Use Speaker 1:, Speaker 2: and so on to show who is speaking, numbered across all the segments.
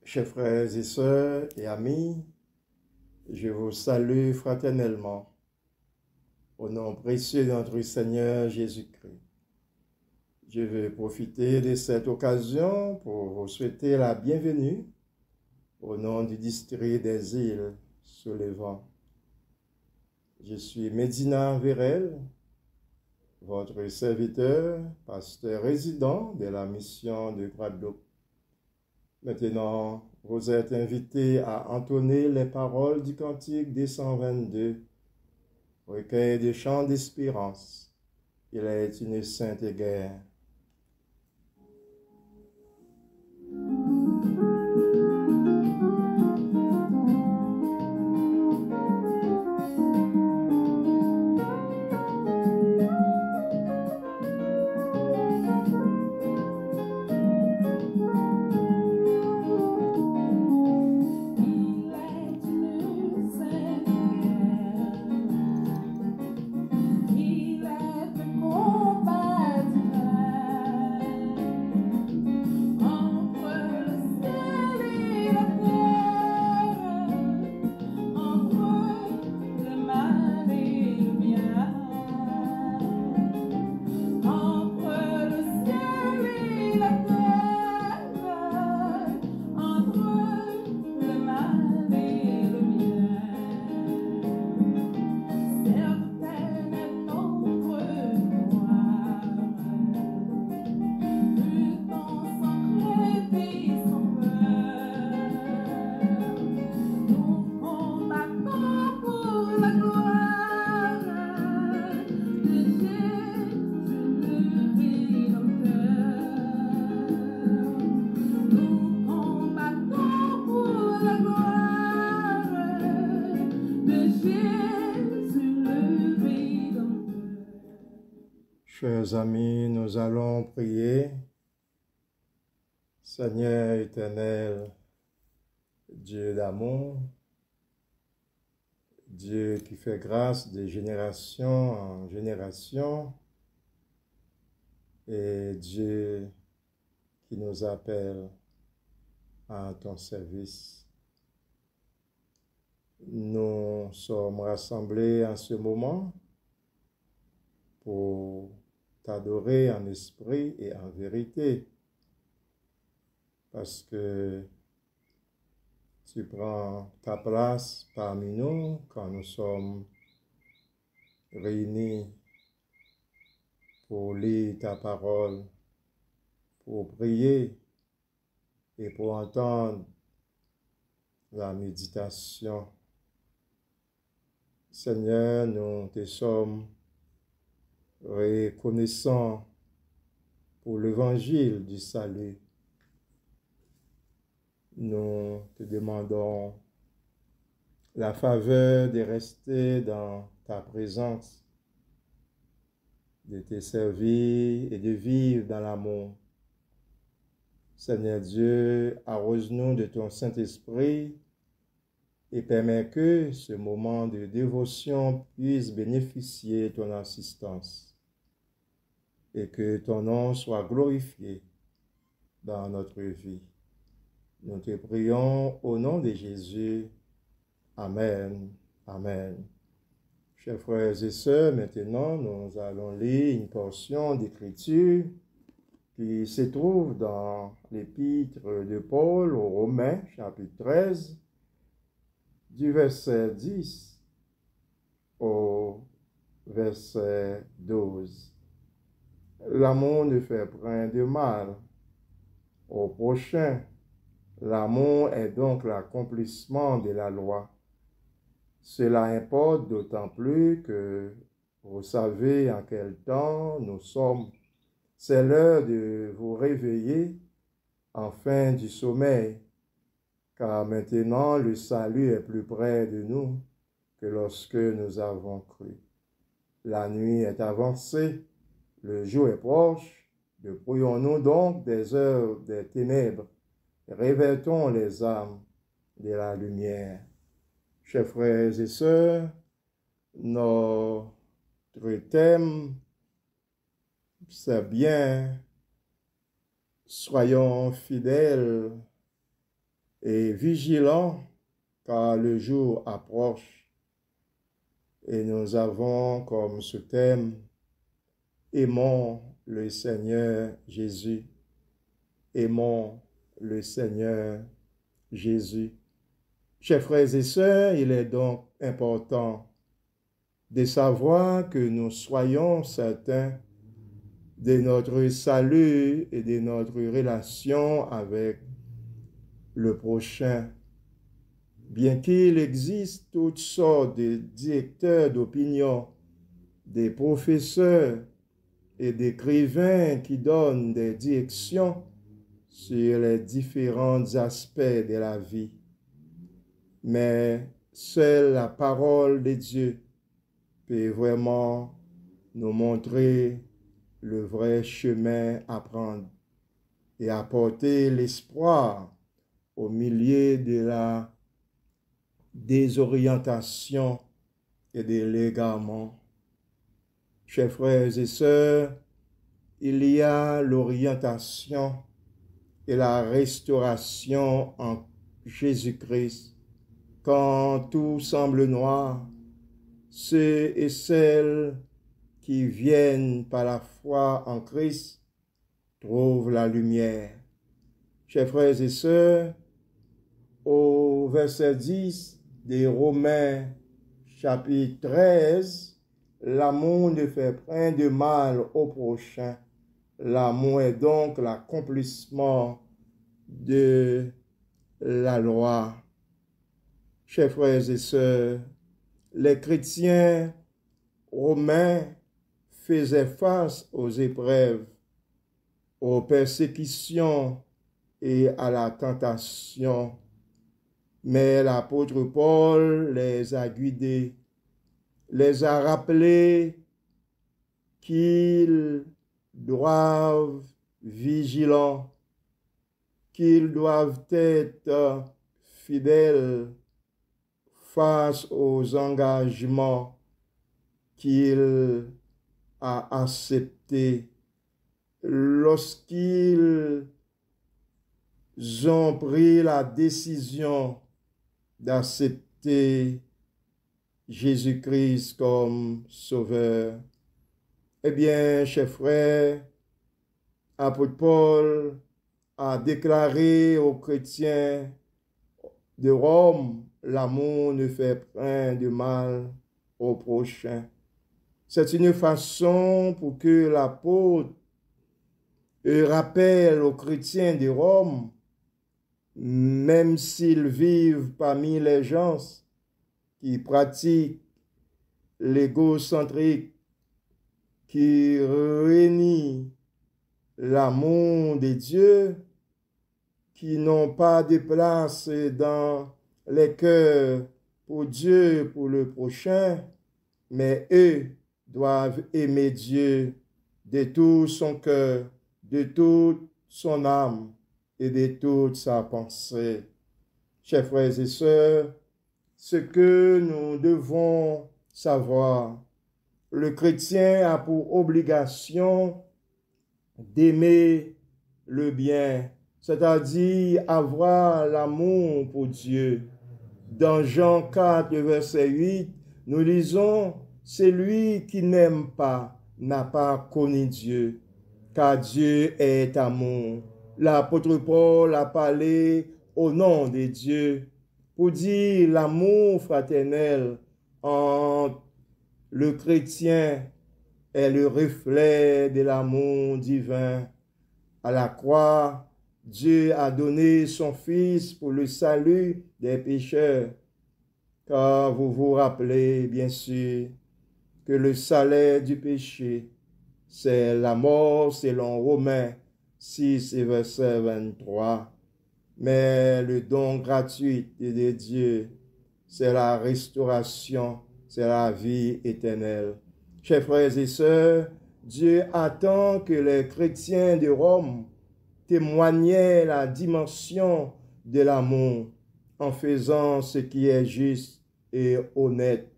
Speaker 1: Chers frères et sœurs et amis, je vous salue fraternellement au nom précieux de notre Seigneur Jésus-Christ. Je veux profiter de cette occasion pour vous souhaiter la bienvenue au nom du district des îles sous le vent. Je suis Medina Vérel, votre serviteur, pasteur résident de la mission de Guadeloupe. Maintenant, vous êtes invités à entonner les paroles du cantique des 122, recueil de chants d'espérance. Il est une sainte guerre. Chers amis, nous allons prier. Seigneur éternel, Dieu d'amour, Dieu qui fait grâce de génération en génération, et Dieu qui nous appelle à ton service. Nous sommes rassemblés en ce moment pour t'adorer en esprit et en vérité, parce que tu prends ta place parmi nous quand nous sommes réunis pour lire ta parole, pour prier et pour entendre la méditation. Seigneur, nous te sommes reconnaissants pour l'évangile du salut. Nous te demandons la faveur de rester dans ta présence, de te servir et de vivre dans l'amour. Seigneur Dieu, arrose-nous de ton Saint-Esprit et permets que ce moment de dévotion puisse bénéficier de ton assistance et que ton nom soit glorifié dans notre vie. Nous te prions au nom de Jésus. Amen. Amen. Chers frères et sœurs, maintenant nous allons lire une portion d'écriture qui se trouve dans l'épître de Paul aux Romains, chapitre 13, du verset 10 au verset 12. L'amour ne fait point de mal au prochain. L'amour est donc l'accomplissement de la loi. Cela importe d'autant plus que vous savez en quel temps nous sommes. C'est l'heure de vous réveiller enfin du sommeil, car maintenant le salut est plus près de nous que lorsque nous avons cru. La nuit est avancée, le jour est proche. Dépouillons-nous donc des heures des ténèbres, révélons les âmes de la lumière. Chers frères et sœurs, notre thème, c'est bien, soyons fidèles et vigilants, car le jour approche. Et nous avons comme ce thème, aimons le Seigneur Jésus. Aimons le Seigneur Jésus. Chers frères et sœurs, il est donc important de savoir que nous soyons certains de notre salut et de notre relation avec le prochain. Bien qu'il existe toutes sortes de directeurs d'opinion, des professeurs et d'écrivains qui donnent des directions sur les différents aspects de la vie, mais seule la parole de Dieu peut vraiment nous montrer le vrai chemin à prendre et apporter l'espoir au milieu de la désorientation et de l'égarement. Chers frères et sœurs, il y a l'orientation et la restauration en Jésus-Christ. Quand tout semble noir, ceux et celles qui viennent par la foi en Christ trouvent la lumière. Chers frères et sœurs, au verset 10 des Romains chapitre 13, l'amour ne fait point de mal au prochain. L'amour est donc l'accomplissement de la loi. Chers frères et sœurs, les chrétiens romains faisaient face aux épreuves, aux persécutions et à la tentation. Mais l'apôtre Paul les a guidés, les a rappelés qu'ils doivent vigilants, qu'ils doivent être fidèles face aux engagements qu'il a acceptés lorsqu'ils ont pris la décision d'accepter Jésus-Christ comme sauveur. Eh bien, chers frères, apôtre Paul a déclaré aux chrétiens de Rome, l'amour ne fait point de mal au prochain. C'est une façon pour que l'apôtre rappelle aux chrétiens de Rome, même s'ils vivent parmi les gens qui pratiquent l'égocentrique, qui renient l'amour de Dieu, qui n'ont pas de place dans les cœurs pour Dieu, pour le prochain, mais eux doivent aimer Dieu de tout son cœur, de toute son âme et de toute sa pensée. Chers frères et sœurs, ce que nous devons savoir, le chrétien a pour obligation d'aimer le bien, c'est-à-dire avoir l'amour pour Dieu. Dans Jean 4, verset 8, nous lisons, « Celui qui n'aime pas n'a pas connu Dieu, car Dieu est amour. » L'apôtre Paul a parlé au nom de Dieu pour dire l'amour fraternel entre le chrétien est le reflet de l'amour divin. À la croix, Dieu a donné son Fils pour le salut des pécheurs. Car vous vous rappelez, bien sûr, que le salaire du péché, c'est la mort selon Romains 6 et verset 23. Mais le don gratuit de Dieu, c'est la restauration, c'est la vie éternelle. Chers frères et sœurs, Dieu attend que les chrétiens de Rome témoignent la dimension de l'amour en faisant ce qui est juste et honnête.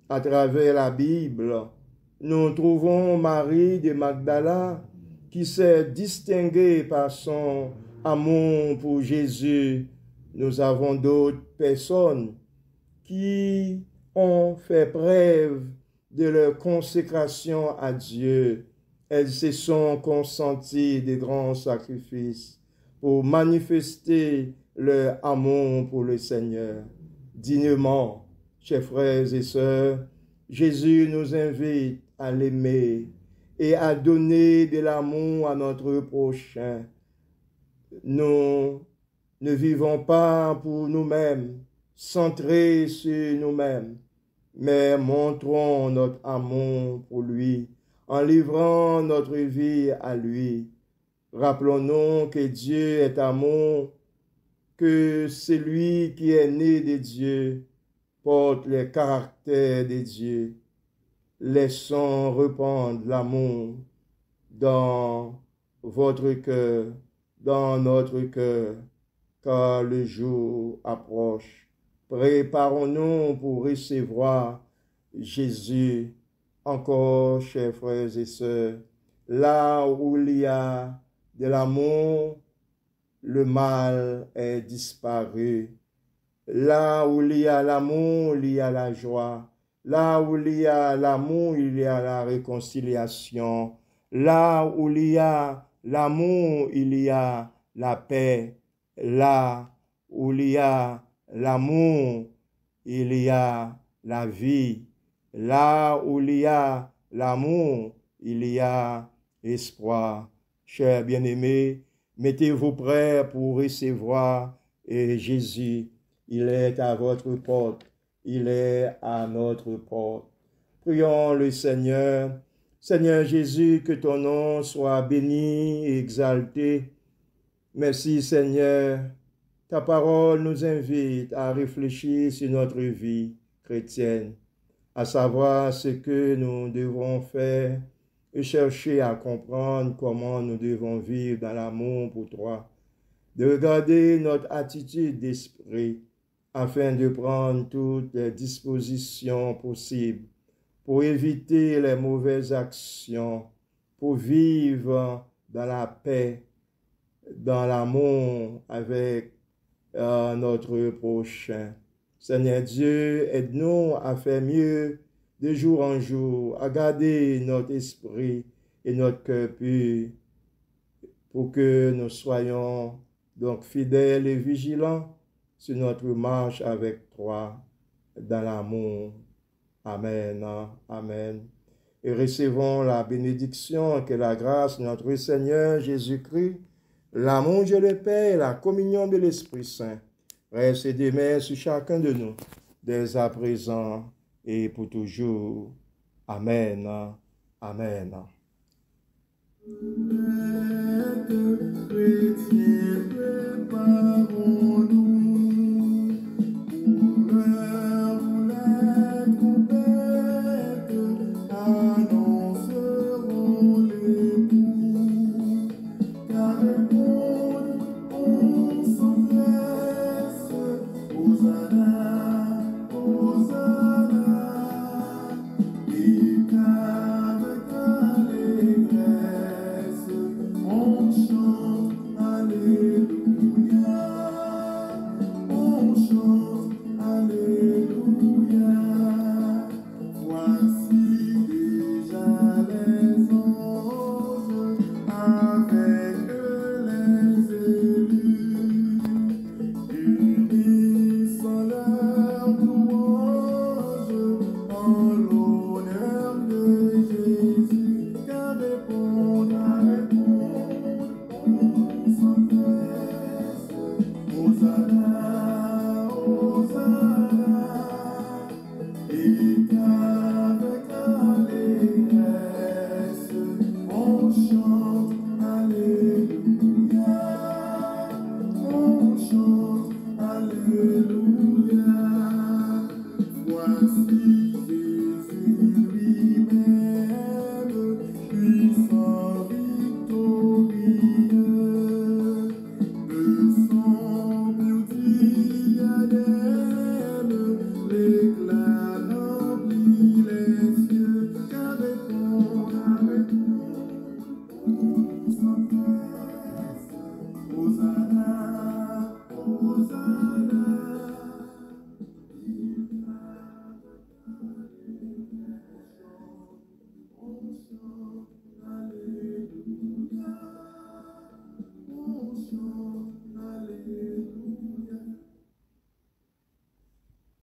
Speaker 1: À travers la Bible, nous trouvons Marie de Magdala qui s'est distinguée par son amour pour Jésus, nous avons d'autres personnes qui ont fait preuve de leur consécration à Dieu. Elles se sont consenties de grands sacrifices pour manifester leur amour pour le Seigneur. Dignement, chers frères et sœurs, Jésus nous invite à l'aimer et à donner de l'amour à notre prochain. Nous ne vivons pas pour nous-mêmes, centrés sur nous-mêmes, mais montrons notre amour pour lui en livrant notre vie à lui. Rappelons-nous que Dieu est amour, que celui qui est né de Dieu porte les caractères de Dieu. Laissons répandre l'amour dans votre cœur, dans notre cœur, car le jour approche. Préparons-nous pour recevoir Jésus. Encore, chers frères et sœurs, là où il y a de l'amour, le mal est disparu. Là où il y a l'amour, il y a la joie. Là où il y a l'amour, il y a la réconciliation. Là où il y a l'amour, il y a la paix. Là où il y a l'amour, il y a la vie. Là où il y a l'amour, il y a espoir. Chers bien-aimés, mettez-vous prêts pour recevoir Jésus. Il est à votre porte. Il est à notre porte. Prions le Seigneur. Seigneur Jésus, que ton nom soit béni et exalté. Merci Seigneur. Ta parole nous invite à réfléchir sur notre vie chrétienne, à savoir ce que nous devons faire et chercher à comprendre comment nous devons vivre dans l'amour pour toi, de regarder notre attitude d'esprit afin de prendre toutes les dispositions possibles pour éviter les mauvaises actions, pour vivre dans la paix, dans l'amour avec notre prochain. Seigneur Dieu, aide-nous à faire mieux de jour en jour, à garder notre esprit et notre cœur pur pour que nous soyons donc fidèles et vigilants sur notre marche avec toi dans l'amour. Amen. Amen. Et recevons la bénédiction, que la grâce de notre Seigneur Jésus-Christ, l'amour de le Père et la communion de l'Esprit Saint reste et demeure sur chacun de nous, dès à présent et pour toujours. Amen. Amen.
Speaker 2: Hosanna, Hosanna.